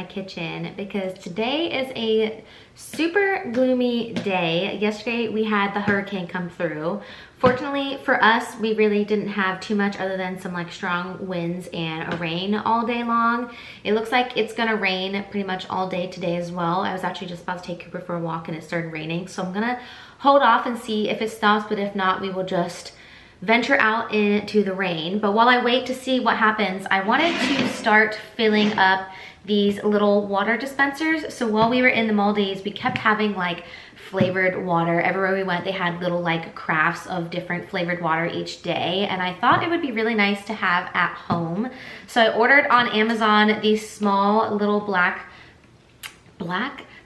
kitchen because today is a super gloomy day. Yesterday we had the hurricane come through. Fortunately for us, we really didn't have too much other than some like strong winds and a rain all day long. It looks like it's gonna rain pretty much all day today as well. I was actually just about to take Cooper for a walk and it started raining, so I'm gonna hold off and see if it stops, but if not, we will just venture out into the rain. But while I wait to see what happens, I wanted to start filling up these little water dispensers. So while we were in the Maldives, we kept having like flavored water. Everywhere we went, they had little like crafts of different flavored water each day. And I thought it would be really nice to have at home. So I ordered on Amazon these small little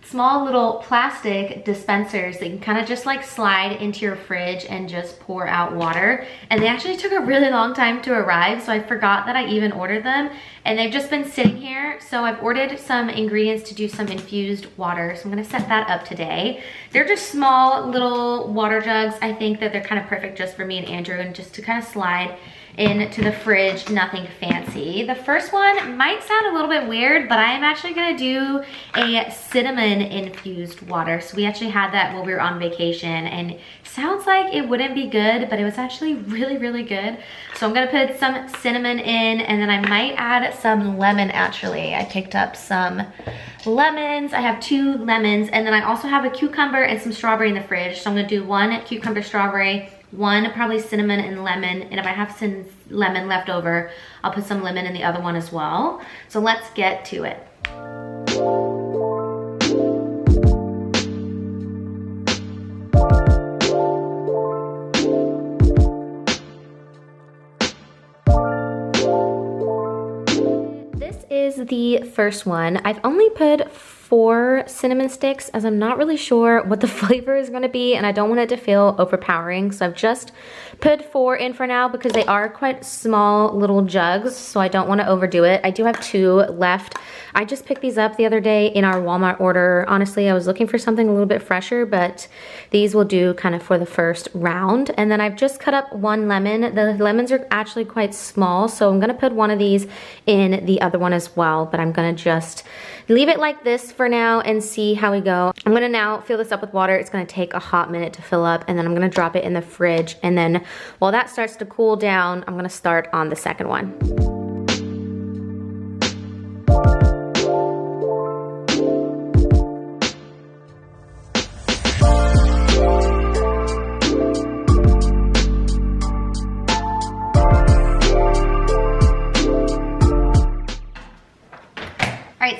small little plastic dispensers that you can kind of just like slide into your fridge and just pour out water. And they actually took a really long time to arrive, so I forgot that I even ordered them. And they've just been sitting here. So I've ordered some ingredients to do some infused water. So I'm gonna set that up today. They're just small little water jugs. I think that they're kind of perfect just for me and Andrew and just to kind of slide into the fridge, nothing fancy. The first one might sound a little bit weird, but I am actually gonna do a cinnamon infused water. So we actually had that while we were on vacation and sounds like it wouldn't be good, but it was actually really, really good. So I'm gonna put some cinnamon in and then I might add some lemon actually. I picked up some lemons. I have 2 lemons and then I also have a cucumber and some strawberry in the fridge. So I'm gonna do 1 cucumber strawberry, 1 probably cinnamon and lemon, and if I have some lemon left over, I'll put some lemon in the other one as well. So let's get to it. This is the first one. I've only put 4 cinnamon sticks as I'm not really sure what the flavor is going to be and I don't want it to feel overpowering, so I've just put 4 in for now because they are quite small little jugs, so I don't want to overdo it. I do have 2 left. I just picked these up the other day in our Walmart order. Honestly, I was looking for something a little bit fresher, but these will do kind of for the first round. And then I've just cut up 1 lemon. The lemons are actually quite small, so I'm gonna put 1 of these in the other one as well, but I'm gonna just leave it like this for now and see how we go. I'm gonna now fill this up with water. It's gonna take a hot minute to fill up and then I'm gonna drop it in the fridge. And then while that starts to cool down, I'm gonna start on the second one.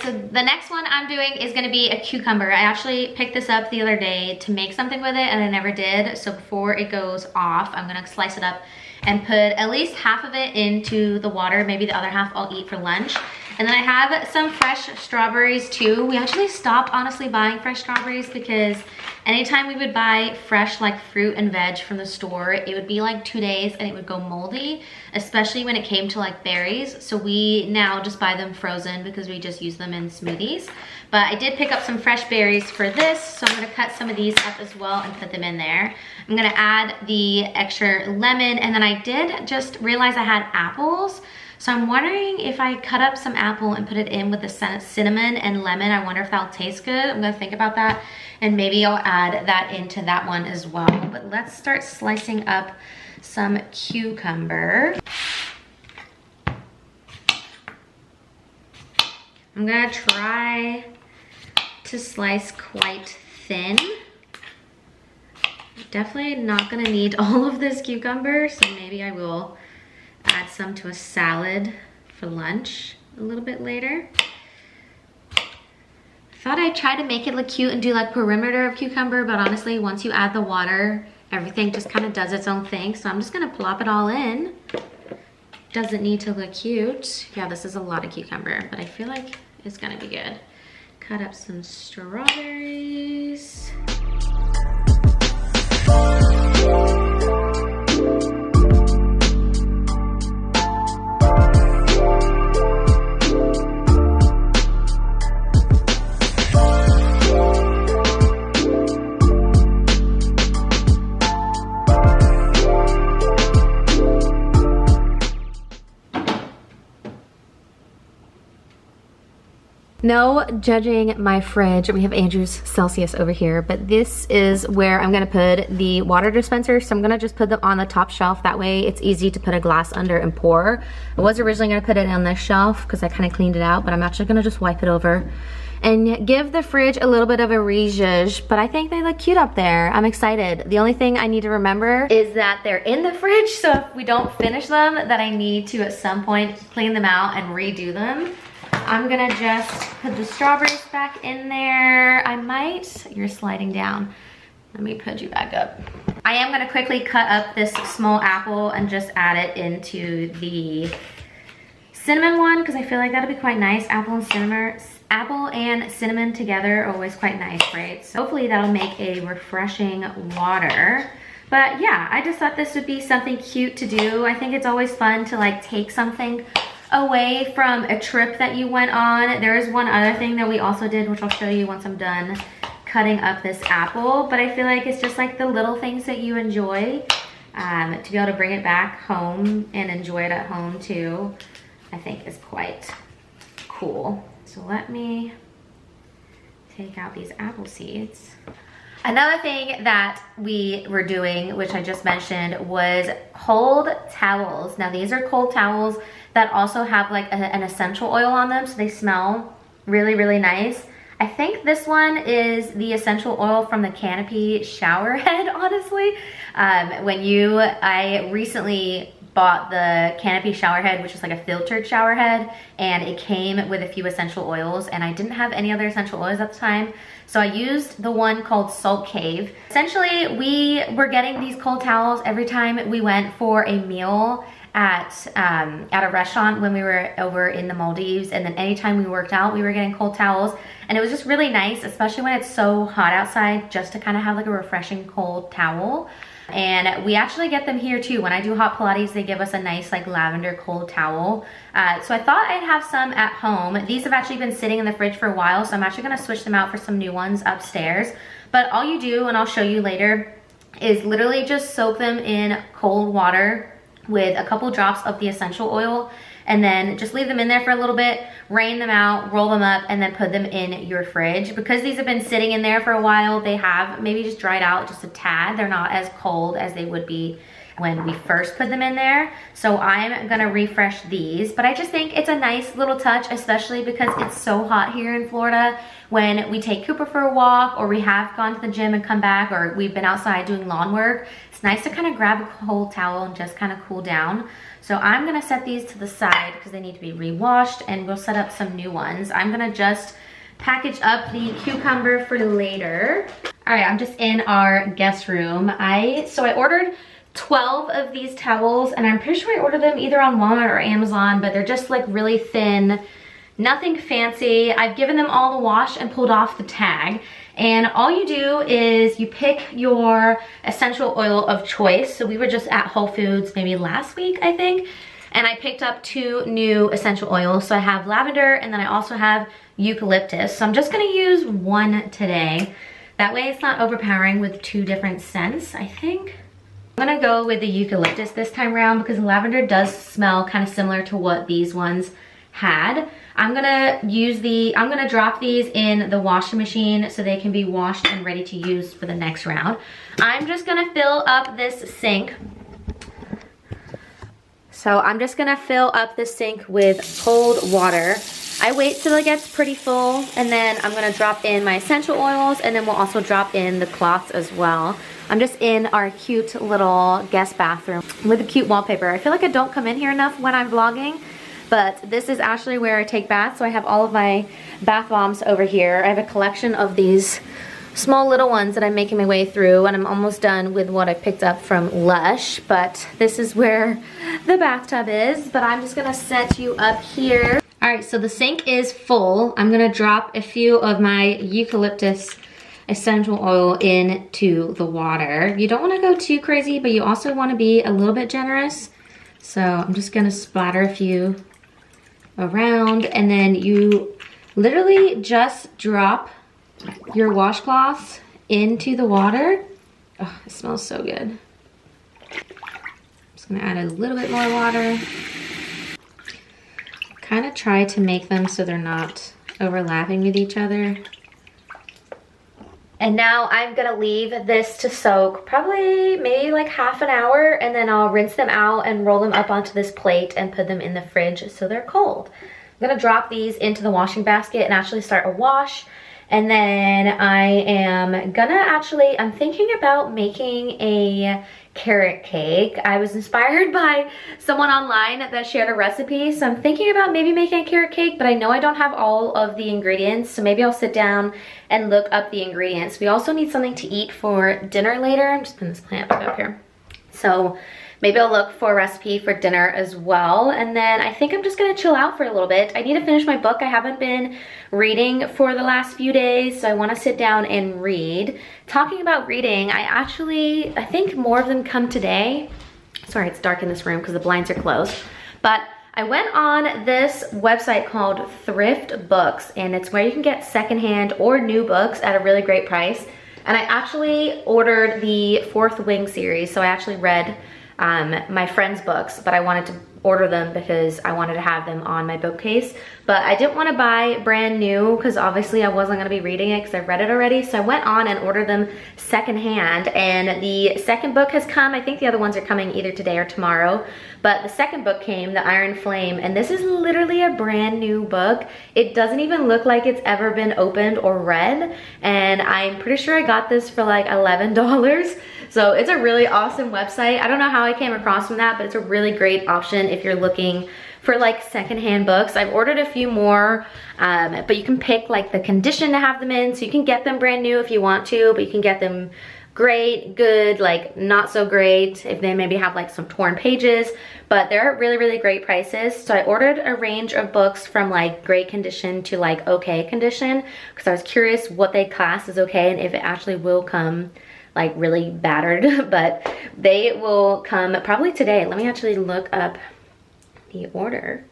So the next one I'm doing is gonna be a cucumber. I actually picked this up the other day to make something with it and I never did. So before it goes off, I'm gonna slice it up and put at least half of it into the water. Maybe the other half I'll eat for lunch. And then I have some fresh strawberries too. We actually stopped honestly buying fresh strawberries because anytime we would buy fresh like fruit and veg from the store, it would be like 2 days and it would go moldy, especially when it came to like berries. So we now just buy them frozen because we just use them in smoothies. But I did pick up some fresh berries for this, so I'm gonna cut some of these up as well and put them in there. I'm gonna add the extra lemon, and then I did just realize I had apples. So I'm wondering if I cut up some apple and put it in with the cinnamon and lemon, I wonder if that'll taste good. I'm gonna think about that and maybe I'll add that into that one as well. But let's start slicing up some cucumber. I'm gonna try to slice quite thin. Definitely not gonna need all of this cucumber, so maybe I will add some to a salad for lunch a little bit later. Thought I'd try to make it look cute and do like perimeter of cucumber, but honestly, once you add the water, everything just kind of does its own thing. So I'm just gonna plop it all in. Doesn't need to look cute. Yeah, this is a lot of cucumber, but I feel like it's gonna be good. Cut up some strawberries. No judging my fridge. We have Andrew's Celsius over here, but this is where I'm gonna put the water dispensers. So I'm gonna just put them on the top shelf. That way it's easy to put a glass under and pour. I was originally gonna put it on this shelf because I kind of cleaned it out, but I'm actually gonna just wipe it over and give the fridge a little bit of a rezhuzh, but I think they look cute up there. I'm excited. The only thing I need to remember is that they're in the fridge, so if we don't finish them, that I need to at some point clean them out and redo them. I'm gonna just put the strawberries back in there. I might, you're sliding down. Let me put you back up. I am gonna quickly cut up this small apple and just add it into the cinnamon one because I feel like that'll be quite nice. Apple and cinnamon together are always quite nice, right? So hopefully that'll make a refreshing water. But yeah, I just thought this would be something cute to do. I think it's always fun to like take something away from a trip that you went on. There is one other thing that we also did, which I'll show you once I'm done cutting up this apple, but I feel like it's just like the little things that you enjoy, to be able to bring it back home and enjoy it at home too, I think is quite cool. So let me take out these apple seeds. Another thing that we were doing, which I just mentioned, was cold towels. Now these are cold towels that also have like an essential oil on them, so they smell really, really nice. I think this one is the essential oil from the Canopy shower head, honestly. I recently bought the Canopy shower head, which is like a filtered shower head, and it came with a few essential oils, and I didn't have any other essential oils at the time, so I used the one called Salt Cave. Essentially, we were getting these cold towels every time we went for a meal at a restaurant when we were over in the Maldives, and then anytime we worked out, we were getting cold towels, and it was just really nice, especially when it's so hot outside, just to kind of have like a refreshing cold towel. And we actually get them here too. When I do hot Pilates, they give us a nice like lavender cold towel. So I thought I'd have some at home. These have actually been sitting in the fridge for a while, so I'm actually gonna switch them out for some new ones upstairs. But all you do, and I'll show you later, is literally just soak them in cold water with a couple drops of the essential oil, and then just leave them in there for a little bit, rain them out, roll them up, and then put them in your fridge. Because these have been sitting in there for a while, they have maybe just dried out just a tad. They're not as cold as they would be when we first put them in there. So I'm gonna refresh these, but I just think it's a nice little touch, especially because it's so hot here in Florida. When we take Cooper for a walk, or we have gone to the gym and come back, or we've been outside doing lawn work, it's nice to kind of grab a cold towel and just kind of cool down. So I'm gonna set these to the side because they need to be re-washed, and we'll set up some new ones. I'm gonna just package up the cucumber for later. All right, I'm just in our guest room. So I ordered 12 of these towels, and I'm pretty sure I ordered them either on Walmart or Amazon, but they're just like really thin, nothing fancy. I've given them all the wash and pulled off the tag. And all you do is you pick your essential oil of choice. So we were just at Whole Foods maybe last week, I think, and I picked up 2 new essential oils. So I have lavender, and then I also have eucalyptus. So I'm just gonna use one today. That way it's not overpowering with 2 different scents, I think. I'm gonna go with the eucalyptus this time around because lavender does smell kind of similar to what these ones had. I'm gonna drop these in the washing machine so they can be washed and ready to use for the next round. I'm just gonna fill up this sink. So I'm just gonna fill up this sink with cold water. I wait till it gets pretty full, and then I'm gonna drop in my essential oils, and then we'll also drop in the cloths as well. I'm just in our cute little guest bathroom with a cute wallpaper. I feel like I don't come in here enough when I'm vlogging, but this is actually where I take baths. So I have all of my bath bombs over here. I have a collection of these small little ones that I'm making my way through, and I'm almost done with what I picked up from Lush, but this is where the bathtub is. But I'm just gonna set you up here. All right, so the sink is full. I'm gonna drop a few of my eucalyptus essential oil into the water. You don't wanna go too crazy, but you also wanna be a little bit generous. So I'm just gonna splatter a few around, and then you literally just drop your washcloths into the water. Oh, it smells so good. I'm just gonna add a little bit more water. Kind of try to make them so they're not overlapping with each other. And now I'm gonna leave this to soak probably maybe like half an hour, and then I'll rinse them out and roll them up onto this plate and put them in the fridge so they're cold. I'm gonna drop these into the washing basket and actually start a wash. And then I am gonna I'm thinking about making a carrot cake. I was inspired by someone online that shared a recipe, so I'm thinking about maybe making a carrot cake, but I know I don't have all of the ingredients, so maybe I'll sit down and look up the ingredients. We also need something to eat for dinner later. I'm just putting this plant back up here. So maybe I'll look for a recipe for dinner as well. And then I think I'm just gonna chill out for a little bit. I need to finish my book. I haven't been reading for the last few days, so I wanna sit down and read. Talking about reading, I think more of them come today. Sorry, it's dark in this room because the blinds are closed. But I went on this website called Thrift Books, and it's where you can get secondhand or new books at a really great price. And I actually ordered the Fourth Wing series, so I actually read my friend's books, but I wanted to order them because I wanted to have them on my bookcase. But I didn't want to buy brand new because obviously I wasn't going to be reading it because I've read it already. So I went on and ordered them secondhand, and the second book has come. I think the other ones are coming either today or tomorrow. But the second book came, The Iron Flame, and this is literally a brand new book. It doesn't even look like it's ever been opened or read, and I'm pretty sure I got this for like $11. So it's a really awesome website. I don't know how I came across from that, but it's a really great option if you're looking for like secondhand books. I've ordered a few more, but you can pick like the condition to have them in, so you can get them brand new if you want to, but you can get them great, good, like not so great if they maybe have like some torn pages, but they're really, really great prices. So I ordered a range of books from like great condition to like okay condition, because I was curious what they class as okay and if it actually will come like really battered, but they will come probably today. Let me actually look up the order.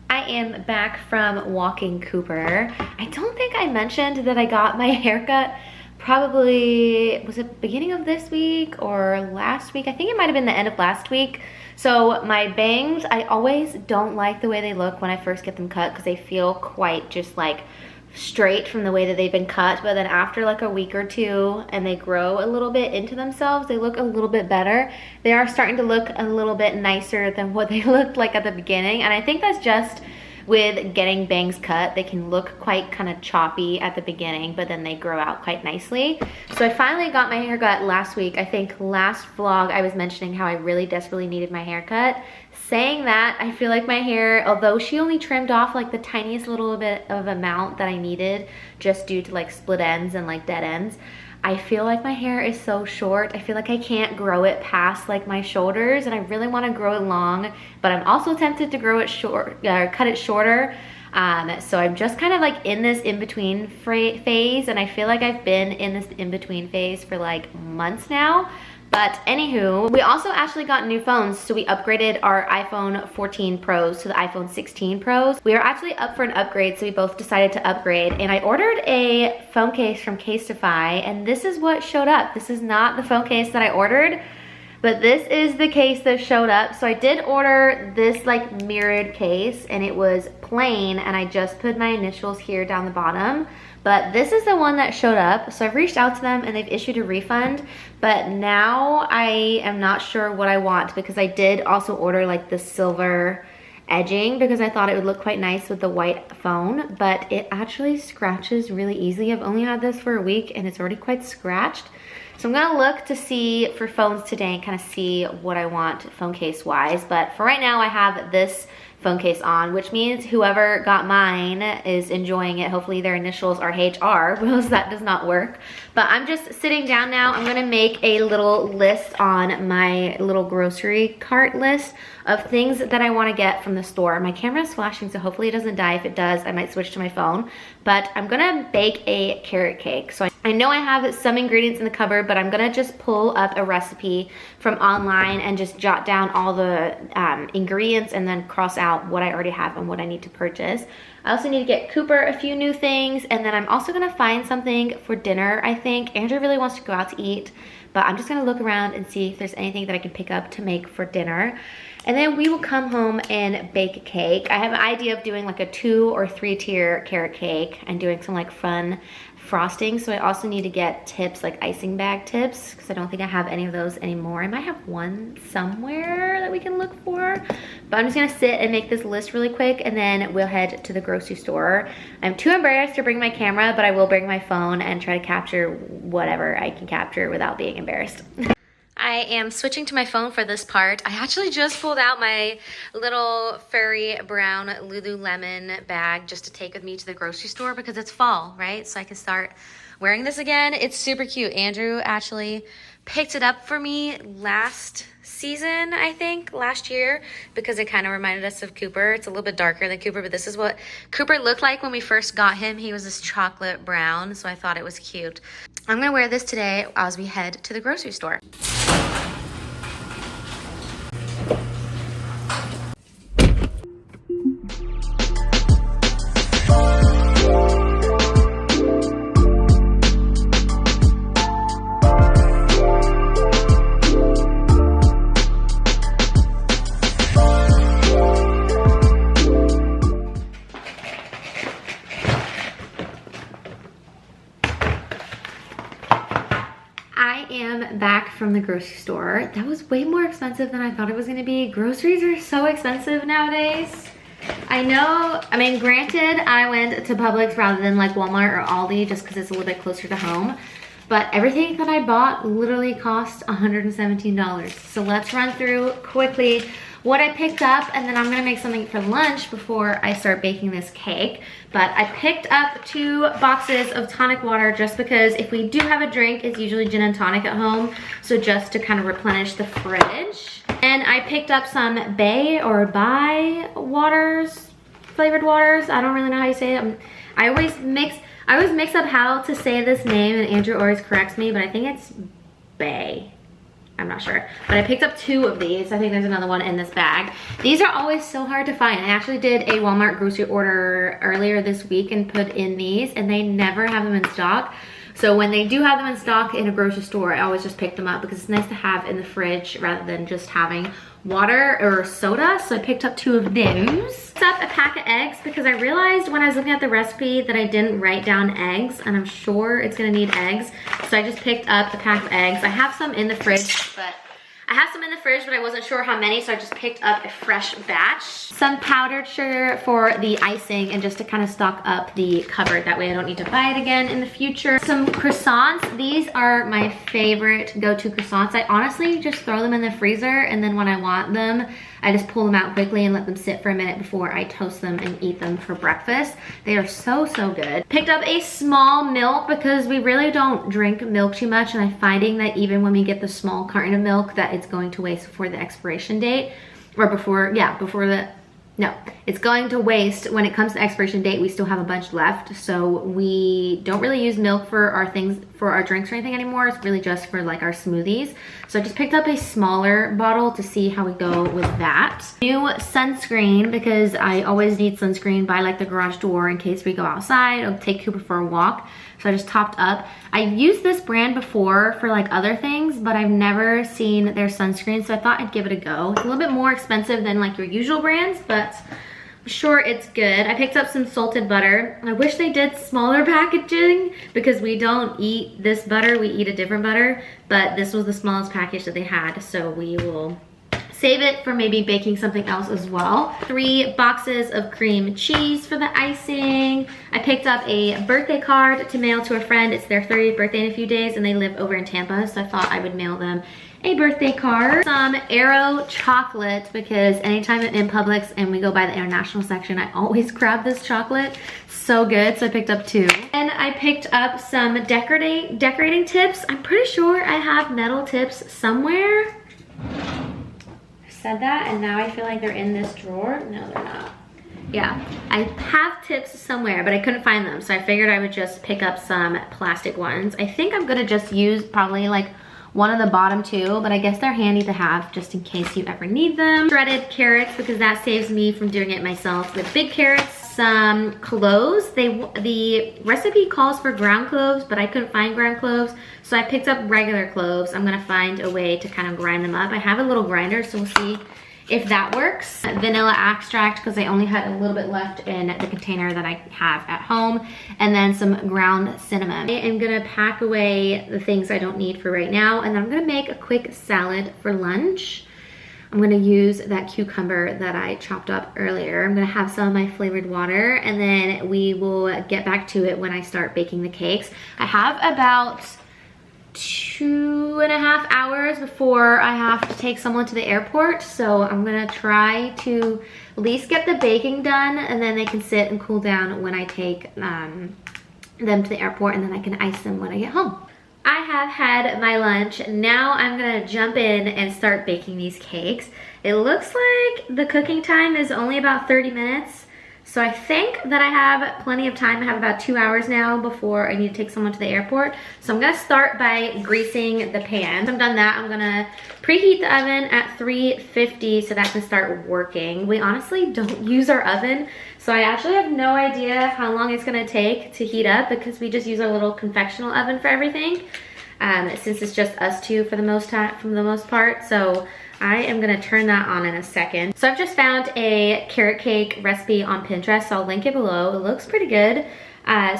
I am back from walking Cooper. I don't think I mentioned that I got my haircut probably, was it beginning of this week or last week? I think it might have been the end of last week. So my bangs, I always don't like the way they look when I first get them cut because they feel quite just like straight from the way that they've been cut, but then after like a week or two and they grow a little bit into themselves, they look a little bit better. They are starting to look a little bit nicer than what they looked like at the beginning, and I think that's just with getting bangs cut. They can look quite kind of choppy at the beginning, but then they grow out quite nicely. So I finally got my haircut last week. I think last vlog I was mentioning how I really desperately needed my haircut. Saying that, I feel like my hair, although she only trimmed off like the tiniest little bit of amount that I needed just due to like split ends and like dead ends, I feel like my hair is so short. I feel like I can't grow it past like my shoulders, and I really want to grow it long, but I'm also tempted to grow it short, cut it shorter. So I'm just kind of like in this in-between phase, and I feel like I've been in this in-between phase for like months now. But anywho, we also actually got new phones, so we upgraded our iPhone 14 Pros to the iPhone 16 Pros. We are actually up for an upgrade, so we both decided to upgrade, and I ordered a phone case from Casetify, and this is what showed up. This is not the phone case that I ordered, but this is the case that showed up. So I did order this like mirrored case, and it was plain, and I just put my initials here down the bottom. But this is the one that showed up. So I've reached out to them and they've issued a refund, but now I am not sure what I want, because I did also order like the silver edging because I thought it would look quite nice with the white phone, but it actually scratches really easily. I've only had this for a week and it's already quite scratched. So I'm gonna look to see for phones today and kind of see what I want phone case wise. But for right now, I have this phone case on, which means whoever got mine is enjoying it. Hopefully their initials are HR, because that does not work. But I'm just sitting down now. I'm gonna make a little list on my little grocery cart list of things that I wanna get from the store. My camera is flashing, so hopefully it doesn't die. If it does, I might switch to my phone. But I'm gonna bake a carrot cake. So I know I have some ingredients in the cupboard, but I'm gonna just pull up a recipe from online and just jot down all the ingredients and then cross out what I already have and what I need to purchase. I also need to get Cooper a few new things, and then I'm also gonna find something for dinner, I think. Andrew really wants to go out to eat, but I'm just gonna look around and see if there's anything that I can pick up to make for dinner. And then we will come home and bake a cake. I have an idea of doing like a 2 or 3 tier carrot cake and doing some like fun frosting. So I also need to get tips, like icing bag tips, because I don't think I have any of those anymore. I might have one somewhere that we can look for, but I'm just gonna sit and make this list really quick, and then we'll head to the grocery store. I'm too embarrassed to bring my camera, but I will bring my phone and try to capture whatever I can capture without being embarrassed. I am switching to my phone for this part. I actually just pulled out my little furry brown Lululemon bag just to take with me to the grocery store because it's fall, right? So I can start wearing this again. It's super cute. Andrew actually picked it up for me last season, I think, last year, because it kind of reminded us of Cooper. It's a little bit darker than Cooper, but this is what Cooper looked like when we first got him. He was this chocolate brown, so I thought it was cute. I'm gonna wear this today as we head to the grocery store. Back from the grocery store. That was way more expensive than I thought it was going to be. Groceries are so expensive nowadays. I know, I mean, granted, I went to Publix rather than like Walmart or Aldi just because it's a little bit closer to home, but everything that I bought literally cost $117. So let's run through quickly what I picked up, and then I'm gonna make something for lunch before I start baking this cake. But I picked up 2 boxes of tonic water just because if we do have a drink, it's usually gin and tonic at home. So just to kind of replenish the fridge. And I picked up some Bay or Bai waters, flavored waters. I don't really know how you say it. I always mix up how to say this name, and Andrew always corrects me, but I think it's Bay. I'm not sure, but I picked up 2 of these. I think there's another one in this bag. These are always so hard to find. I actually did a Walmart grocery order earlier this week and put in these, and they never have them in stock. So when they do have them in stock in a grocery store, I always just pick them up because it's nice to have in the fridge rather than just having water or soda. So I picked up 2 of those. Picked up a pack of eggs because I realized when I was looking at the recipe that I didn't write down eggs, and I'm sure it's gonna need eggs. So I just picked up a pack of eggs. I have some in the fridge, but I wasn't sure how many, so I just picked up a fresh batch. Some powdered sugar for the icing and just to kind of stock up the cupboard. That way I don't need to buy it again in the future. Some croissants. These are my favorite go-to croissants. I honestly just throw them in the freezer, and then when I want them, I just pull them out quickly and let them sit for a minute before I toast them and eat them for breakfast. They are so, so good. Picked up a small milk because we really don't drink milk too much, and I'm finding that even when we get the small carton of milk that it's going to waste before the expiration date, or it's going to waste when it comes to expiration date. We still have a bunch left, so we don't really use milk for our things, for our drinks or anything anymore. It's really just for like our smoothies. So I just picked up a smaller bottle to see how we go with that. New sunscreen, because I always need sunscreen by like the garage door in case we go outside or take Cooper for a walk. So I just topped up. I've used this brand before for like other things, but I've never seen their sunscreen, so I thought I'd give it a go. It's a little bit more expensive than like your usual brands, but I'm sure it's good. I picked up some salted butter. I wish they did smaller packaging because we don't eat this butter, we eat a different butter, but this was the smallest package that they had, so we will save it for maybe baking something else as well. 3 boxes of cream cheese for the icing. I picked up a birthday card to mail to a friend. It's their 30th birthday in a few days, and they live over in Tampa, so I thought I would mail them a birthday card. Some Aero chocolate, because anytime I'm in Publix and we go by the international section, I always grab this chocolate. So good, so I picked up 2. And I picked up some decorating tips. I'm pretty sure I have metal tips somewhere. Said that, and now I feel like they're in this drawer. No, they're not. Yeah, I have tips somewhere, but I couldn't find them, so I figured I would just pick up some plastic ones. I think I'm gonna just use probably like one of the bottom 2, but I guess they're handy to have just in case you ever need them. Shredded carrots, because that saves me from doing it myself. With big carrots, some cloves. The recipe calls for ground cloves, but I couldn't find ground cloves, so I picked up regular cloves. I'm gonna find a way to kind of grind them up. I have a little grinder, so we'll see if that works. Vanilla extract, because I only had a little bit left in the container that I have at home, and then some ground cinnamon. I am gonna pack away the things I don't need for right now, and then I'm gonna make a quick salad for lunch. I'm gonna use that cucumber that I chopped up earlier. I'm gonna have some of my flavored water, and then we will get back to it when I start baking the cakes. I have about 2.5 hours before I have to take someone to the airport, so I'm gonna try to at least get the baking done, and then they can sit and cool down when I take them to the airport, and then I can ice them when I get home. I have had my lunch. Now I'm gonna jump in and start baking these cakes. It looks like the cooking time is only about 30 minutes. So I think that I have plenty of time. I have about 2 hours now before I need to take someone to the airport. So I'm gonna start by greasing the pan. Once I'm done that, I'm gonna preheat the oven at 350 so that can start working. We honestly don't use our oven, so I actually have no idea how long it's gonna take to heat up because we just use our little confectional oven for everything. Since it's just us two for the most part. So I am gonna turn that on in a second. So I've just found a carrot cake recipe on Pinterest, so I'll link it below. It looks pretty good.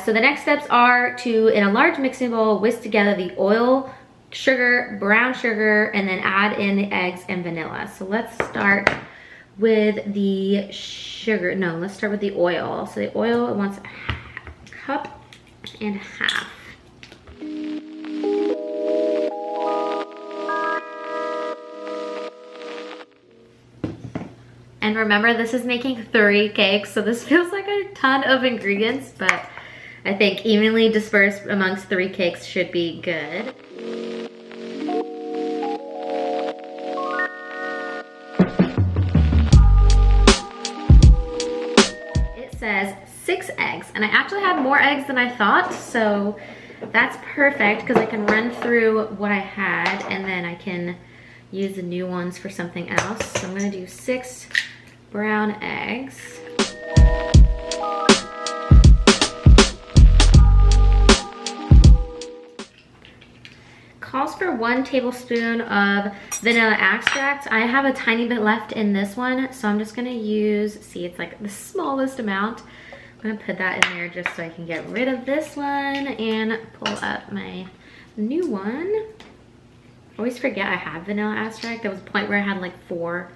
So the next steps are to, in a large mixing bowl, whisk together the oil, sugar, brown sugar, and then add in the eggs and vanilla. So let's start with the sugar. No, let's start with the oil. So the oil, it wants a cup and a half. And remember, this is making 3 cakes, so this feels like a ton of ingredients, but I think evenly dispersed amongst 3 cakes should be good. It says 6 eggs, and I actually had more eggs than I thought, so that's perfect because I can run through what I had and then I can use the new ones for something else. So I'm gonna do 6 brown eggs. Calls for 1 tablespoon of vanilla extract. I have a tiny bit left in this one, so I'm just gonna use, see, it's like the smallest amount. I'm gonna put that in there just so I can get rid of this one and pull up my new one. I always forget I have vanilla extract. There was a point where I had like 4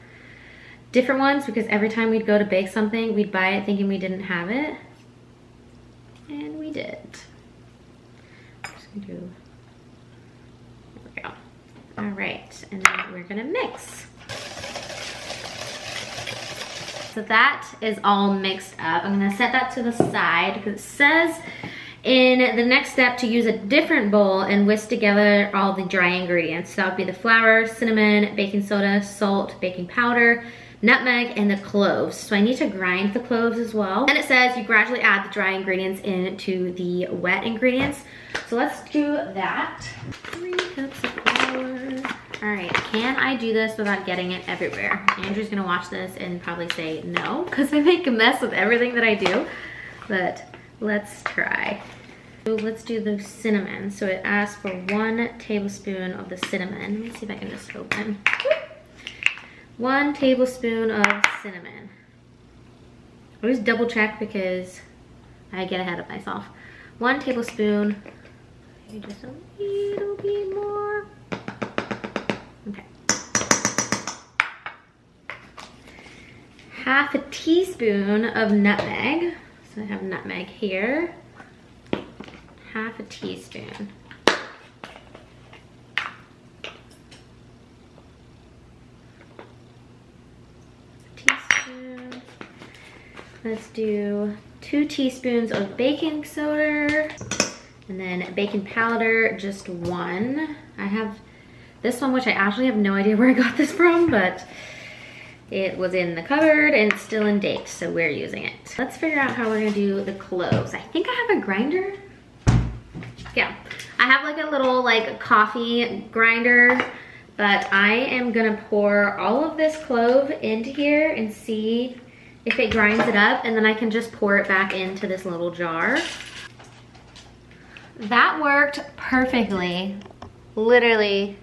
different ones because every time we'd go to bake something, we'd buy it thinking we didn't have it. And we did. I'm just gonna do, there we go. All right, and then we're gonna mix. So that is all mixed up. I'm gonna set that to the side because it says in the next step to use a different bowl and whisk together all the dry ingredients. So that would be the flour, cinnamon, baking soda, salt, baking powder, nutmeg, and the cloves. So I need to grind the cloves as well. And it says you gradually add the dry ingredients into the wet ingredients. So let's do that. 3 cups of flour. All right, can I do this without getting it everywhere? Andrew's gonna watch this and probably say no, because I make a mess with everything that I do, but let's try. So let's do the cinnamon. So it asks for 1 tablespoon of the cinnamon. Let me see if I can just open. 1 tablespoon of cinnamon. I always double check because I get ahead of myself. 1 tablespoon, maybe just a little bit more. Okay. 1/2 teaspoon of nutmeg. So I have nutmeg here. 1/2 teaspoon. Let's do 2 teaspoons of baking soda, and then baking powder, just 1. I have this one, which I actually have no idea where I got this from, but it was in the cupboard and it's still in date, so we're using it. Let's figure out how we're gonna do the cloves. I think I have a grinder. Yeah, I have like a little like coffee grinder, but I am gonna pour all of this clove into here and see if it grinds it up, and then I can just pour it back into this little jar. That worked perfectly. Literally,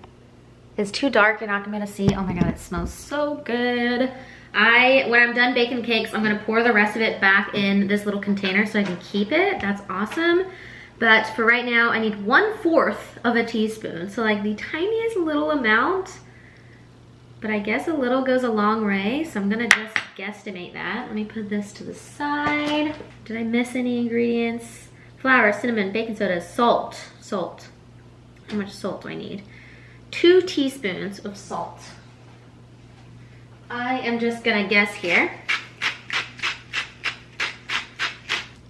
it's too dark, you're not gonna be able to see. Oh my God, it smells so good. When I'm done baking the cakes, I'm gonna pour the rest of it back in this little container so I can keep it. That's awesome. But for right now, I need 1/4 of a teaspoon. So like the tiniest little amount, but I guess a little goes a long way. So I'm gonna just guesstimate that. Let me put this to the side. Did I miss any ingredients? Flour, cinnamon, baking soda, salt. Salt. How much salt do I need? 2 teaspoons of salt. I am just gonna guess here.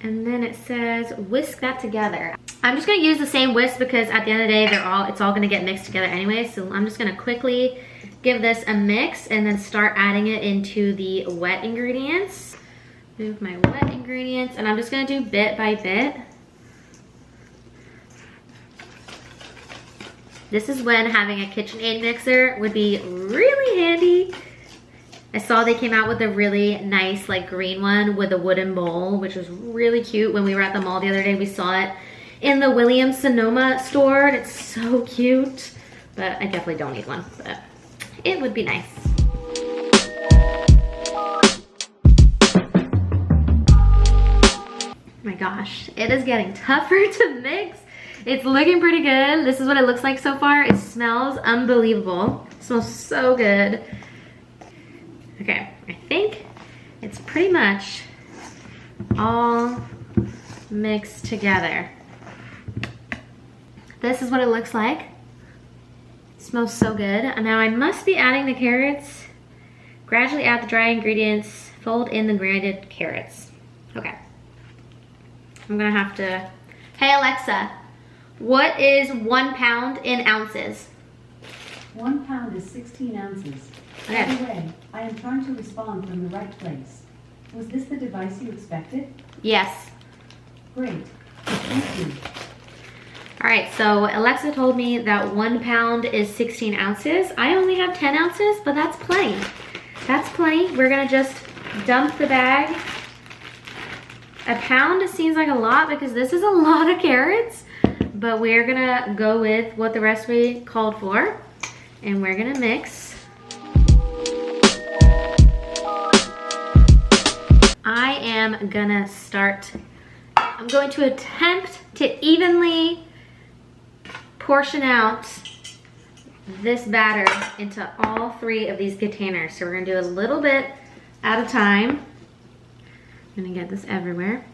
And then it says whisk that together. I'm just gonna use the same whisk because at the end of the day, it's all gonna get mixed together anyway. So I'm just gonna quickly give this a mix and then start adding it into the wet ingredients. Move my wet ingredients, and I'm just gonna do bit by bit. This is when having a KitchenAid mixer would be really handy. I saw they came out with a really nice like green one with a wooden bowl, which was really cute. When we were at the mall the other day, we saw it in the Williams-Sonoma store, and it's so cute. But I definitely don't need one, but it would be nice. Oh my gosh, it is getting tougher to mix. It's looking pretty good. This is what it looks like so far. It smells unbelievable. It smells so good. Okay, I think it's pretty much all mixed together. This is what it looks like. It smells so good. And now I must be adding the carrots. Gradually add the dry ingredients. Fold in the grated carrots. Okay. I'm gonna have to... Hey Alexa, what is 1 pound in ounces? 1 pound is 16 ounces. Okay. By the way, I am trying to respond from the right place. Was this the device you expected? Yes. Great. Thank you. All right, so Alexa told me that 1 pound is 16 ounces. I only have 10 ounces, but that's plenty. That's plenty. We're gonna just dump the bag. A pound seems like a lot because this is a lot of carrots, but we're gonna go with what the recipe called for, and we're gonna mix. I am gonna start, I'm going to attempt to evenly portion out this batter into all 3 of these containers. So we're gonna do a little bit at a time. I'm gonna get this everywhere.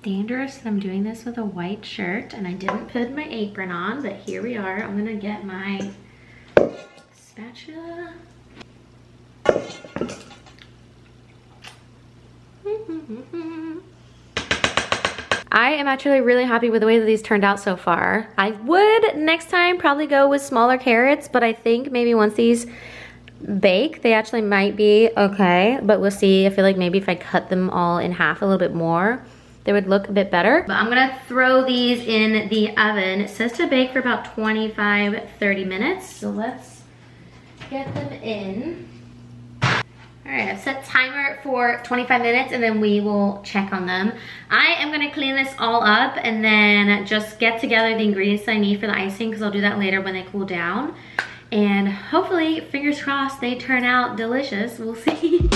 Dangerous that I'm doing this with a white shirt and I didn't put my apron on, but here we are. I'm gonna get my spatula. I am actually really happy with the way that these turned out so far. I would next time probably go with smaller carrots, but I think maybe once these bake, they actually might be okay, but we'll see. I feel like maybe if I cut them all in half a little bit more, they would look a bit better. But I'm gonna throw these in the oven. It says to bake for about 25-30 minutes. So let's get them in. All right, I've set timer for 25 minutes and then we will check on them. I am gonna clean this all up and then just get together the ingredients I need for the icing because I'll do that later when they cool down. And hopefully, fingers crossed, they turn out delicious. We'll see.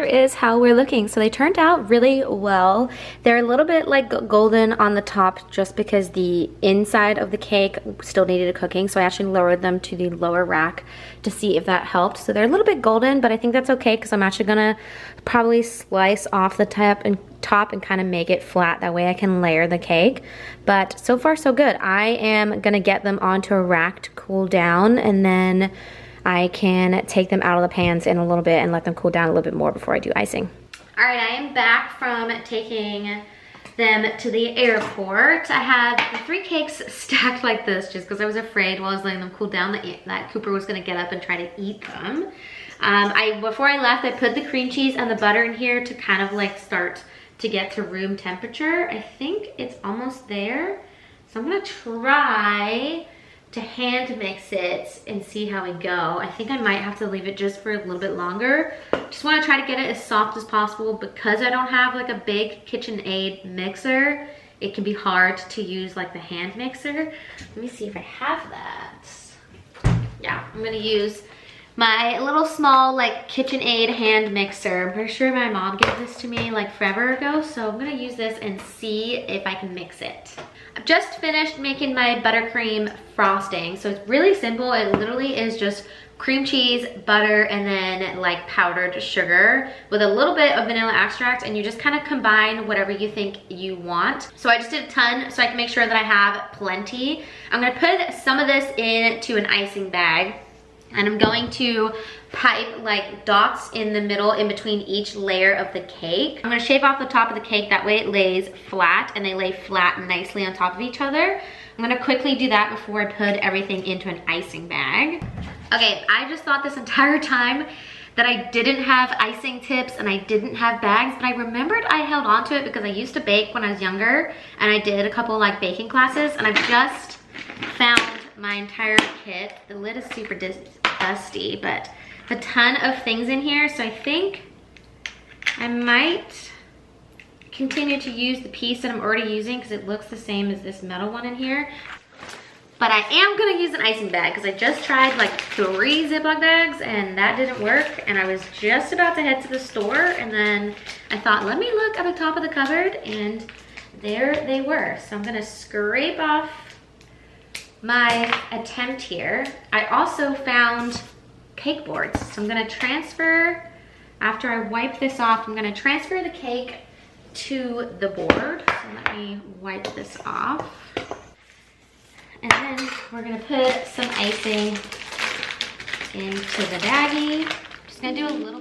Is how we're looking. So they turned out really well. They're a little bit like golden on the top just because the inside of the cake still needed cooking, so I actually lowered them to the lower rack to see if that helped. So they're a little bit golden, but I think that's okay because I'm actually gonna probably slice off the top and kind of make it flat. That way I can layer the cake. But so far so good. I am gonna get them onto a rack to cool down, and then I can take them out of the pans in a little bit and let them cool down a little bit more before I do icing. All right, I am back from taking them to the airport. I had the 3 cakes stacked like this just because I was afraid while I was letting them cool down that Cooper was gonna get up and try to eat them. Before I left, I put the cream cheese and the butter in here to kind of like start to get to room temperature. I think it's almost there. So I'm gonna try to hand mix it and see how we go. I think I might have to leave it just for a little bit longer. Just wanna try to get it as soft as possible because I don't have like a big KitchenAid mixer. It can be hard to use like the hand mixer. Let me see if I have that. Yeah, I'm gonna use my little small like KitchenAid hand mixer. I'm pretty sure my mom gave this to me like forever ago, so I'm gonna use this and see if I can mix it. I've just finished making my buttercream frosting. So it's really simple. It literally is just cream cheese, butter, and then like powdered sugar with a little bit of vanilla extract, and you just kind of combine whatever you think you want. So I just did a ton so I can make sure that I have plenty. I'm gonna put some of this into an icing bag, and I'm going to pipe like dots in the middle in between each layer of the cake. I'm gonna shave off the top of the cake, that way it lays flat and they lay flat nicely on top of each other. I'm gonna quickly do that before I put everything into an icing bag. Okay, I just thought this entire time that I didn't have icing tips and I didn't have bags, but I remembered I held on to it because I used to bake when I was younger, and I did a couple like baking classes, and I've just found my entire kit. The lid is super dusty, but a ton of things in here, so I think I might continue to use the piece that I'm already using because it looks the same as this metal one in here. But I am gonna use an icing bag because I just tried like 3 Ziploc bags and that didn't work, and I was just about to head to the store, and then I thought, let me look at the top of the cupboard, and there they were. So I'm gonna scrape off my attempt here. I also found cake boards, so I'm gonna transfer, after I wipe this off, I'm gonna transfer the cake to the board. So let me wipe this off. And then we're gonna put some icing into the baggie. Just gonna do a little.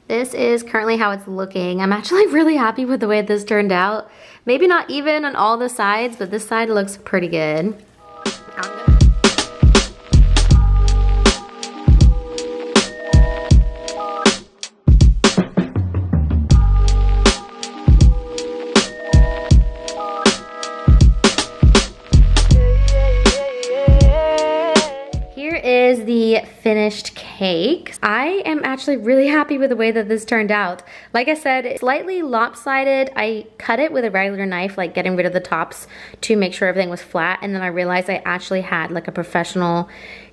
This is currently how it's looking. I'm actually really happy with the way this turned out. Maybe not even on all the sides, but this side looks pretty good. Here is the finished cake. I am actually really happy with the way that this turned out. Like I said, it's slightly lopsided. I cut it with a regular knife, like getting rid of the tops to make sure everything was flat, and then I realized I actually had like a professional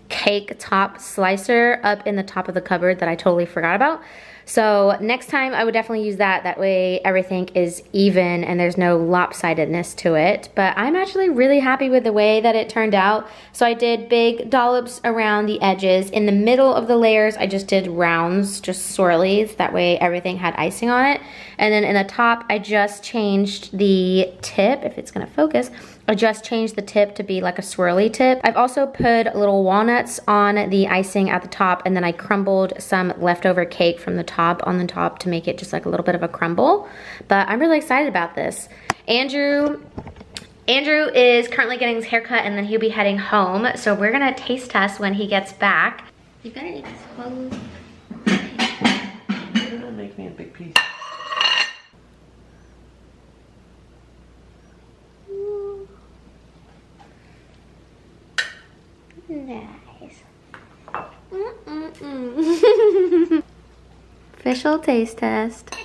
cake top slicer up in the top of the cupboard that I totally forgot about. So next time I would definitely use that. That way everything is even and there's no lopsidedness to it. But I'm actually really happy with the way that it turned out. So I did big dollops around the edges. In the middle of the layers, I just did rounds, just swirlies. That way everything had icing on it. And then in the top, I just changed the tip, if it's gonna focus. I just changed the tip to be like a swirly tip. I've also put little walnuts on the icing at the top, and then I crumbled some leftover cake from the top on the top to make it just like a little bit of a crumble. But I'm really excited about this. Andrew is currently getting his haircut, and then he'll be heading home. So we're gonna taste test when he gets back. You better expose. You're gonna make me a big piece. Nice. Official taste test.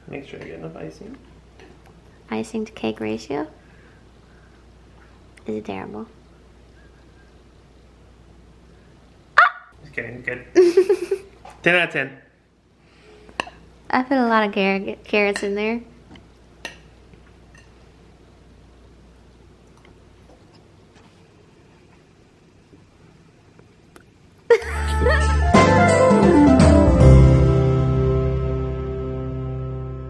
Make sure I get enough icing. Icing to cake ratio is terrible. Just kidding, good. 10 out of 10. I put a lot of carrots in there.